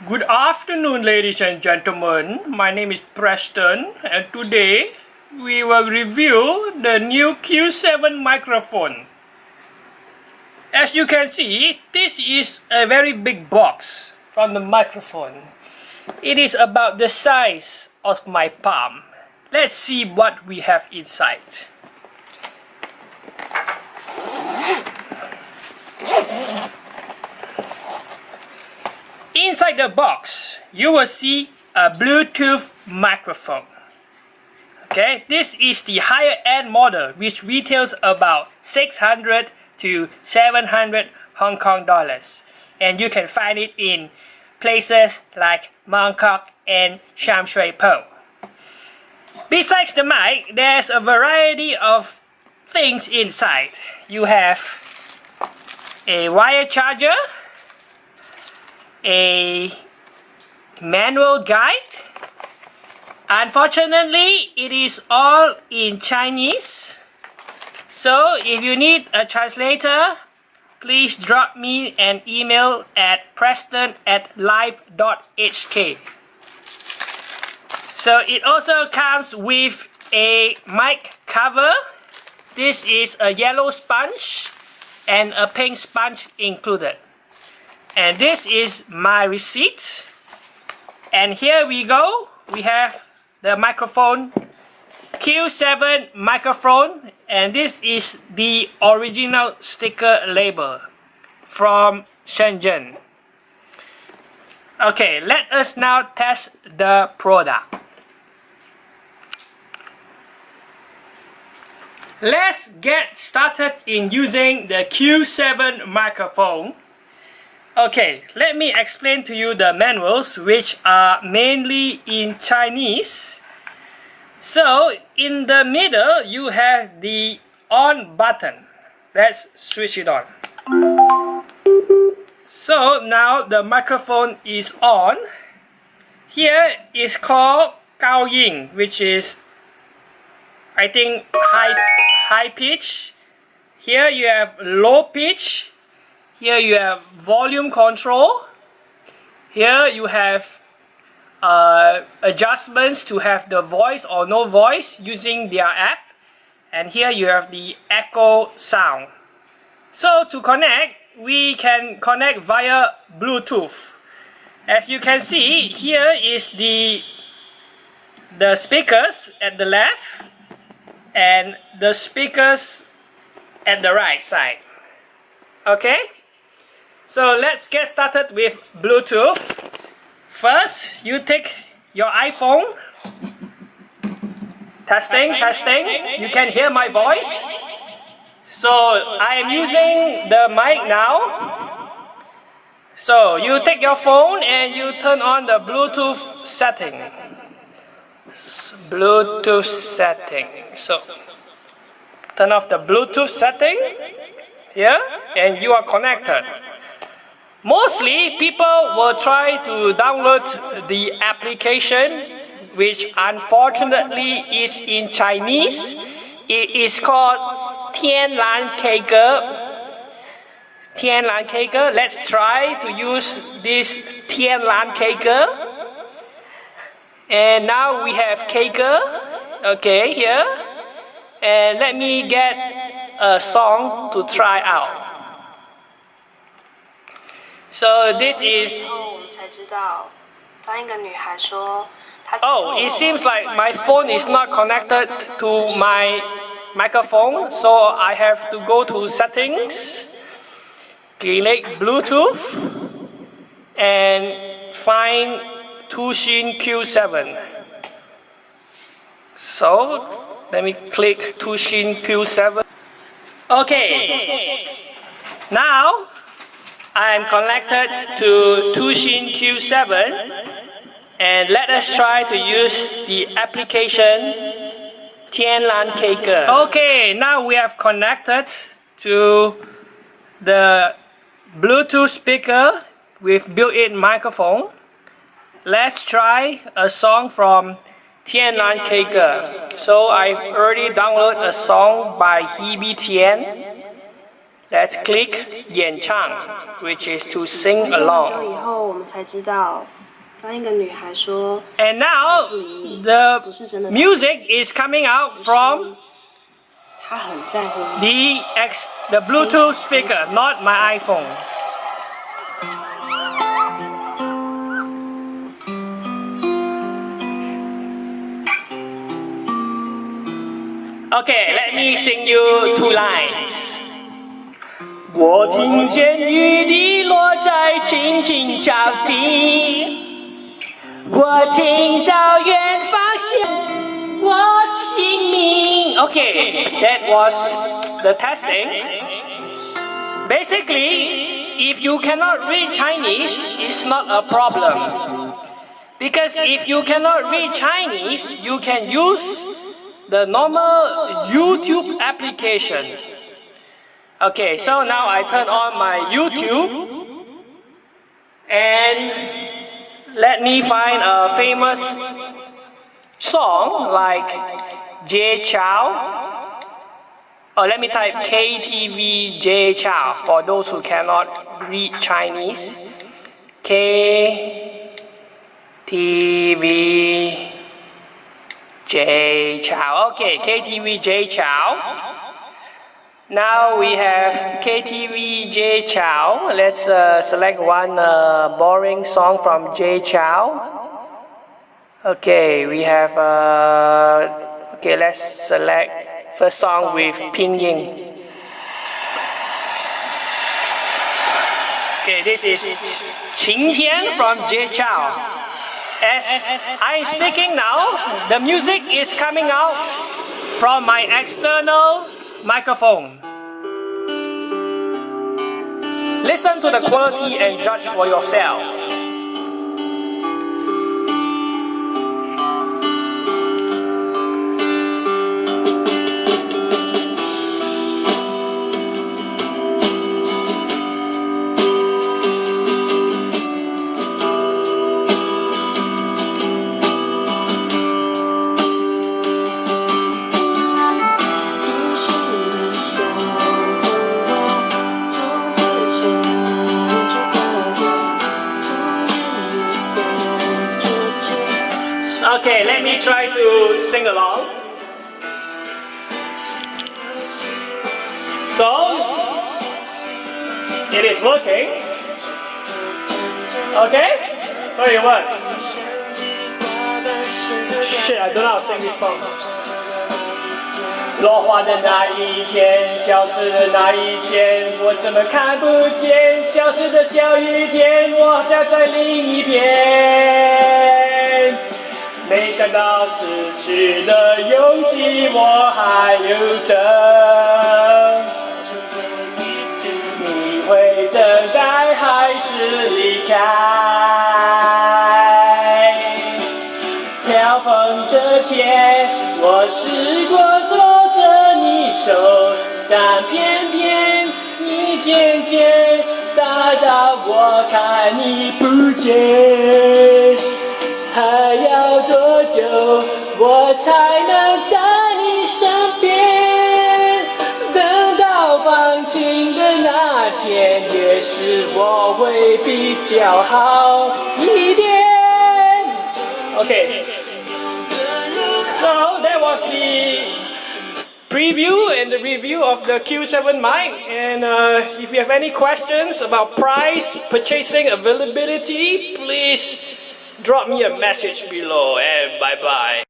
Good afternoon, ladies and gentlemen. My name is Preston, and today we will review the new Q7 microphone. As you can see, this is a very big box from the microphone. It is about the size of my palm. Let's see what we have inside. Inside the box, you will see a Bluetooth microphone. Okay, this is the higher end model, which retails about 600 to 700 Hong Kong dollars, and you can find it in places like Bangkok and Sham Shui Po. Besides the mic, there's a variety of things inside. You have a wire charger, a manual guide. Unfortunately, it is all in Chinese, so if you need a translator, please drop me an email at preston@live.hk. So it also comes with a mic cover. This is a yellow sponge and a pink sponge included. And this is my receipt. And here we go. We have the microphone, Q7 microphone, and this is the original sticker label from Shenzhen. Okay, let us now test the product. Let's get started in using the Q7 microphone. Okay, let me explain to you the manuals, which are mainly in Chinese. So, in the middle, you have the on button. Let's switch it on. So, now the microphone is on. Here is called Gao Yin, which is, I think, high pitch. Here you have low pitch. Here you have volume control. Here you have adjustments to have the voice or no voice using their app. And here you have the echo sound. So to connect, we can connect via Bluetooth. As you can see, here is the speakers at the left and the speakers at the right side. Okay? So let's get started with Bluetooth. First, you take your iPhone. Testing. You can hear my voice. So I am using the mic now. So you take your phone and you turn on the Bluetooth setting. Bluetooth setting. So turn off the Bluetooth setting here, and you are connected. Mostly people will try to download the application, which unfortunately is in Chinese. It is called Tianlan Keige. Let's try to use this Tianlan Keige. And now we have Keige. Okay, here. And let me get a song to try out. So this is. Oh, it seems like my phone is not connected to my microphone, so I have to go to settings, select Bluetooth, and find Tushin Q7. So let me click Tushin Q7. Okay, now I am connected to Tushin Q7, and let us try to use the application Tianlan Keige. Okay, now we have connected to the Bluetooth speaker with built-in microphone. Let's try a song from Tianlan Keige. So I've already downloaded a song by Hebe Tian. let's click 演唱 which is to sing along. 以后我们才知道，当一个女孩说 And now the music is coming out from 她很在乎你 the Bluetooth speaker, not my iPhone. Okay, let me sing you 2 lines. 我听见雨滴落在青青草地，我听到远方响我姓名。Okay, that was the testing. Basically, if you cannot read Chinese, it's not a problem. Because if you cannot read Chinese, you can use the normal YouTube application. Okay, so now I turn on my YouTube and let me find a famous song like Jay Chow. Or let me type KTV Jay Chow for those who cannot read Chinese. KTV Jay Chow. Okay, KTV Jay Chow. Now we have KTV Jay Chow. Let's select one boring song from Jay Chow. Okay, we have okay, let's select first song with pinyin. Okay, this is 晴天 from Jay Chow. As I'm speaking now, the music is coming out from my external microphone. Listen to the quality and judge for yourself. Okay, let me try to sing along. So, it is working. Okay? So it works. Shit, I don't know how to sing this song. 落花的那一天，消失的那一天，我怎么看不见？消失的小雨天，我好像在另一边。没想到失去的勇气我还留着，你会等待还是离开？飘风这天，我试过捉着你手，但偏偏你渐渐大到我看你不见。还要多久我才能在你身边？等到放晴的那天，也许我会比较好一点。Okay, so that was the preview and the review of the Q7 mic. And if you have any questions about price, purchasing availability, please drop me a message below, and bye bye.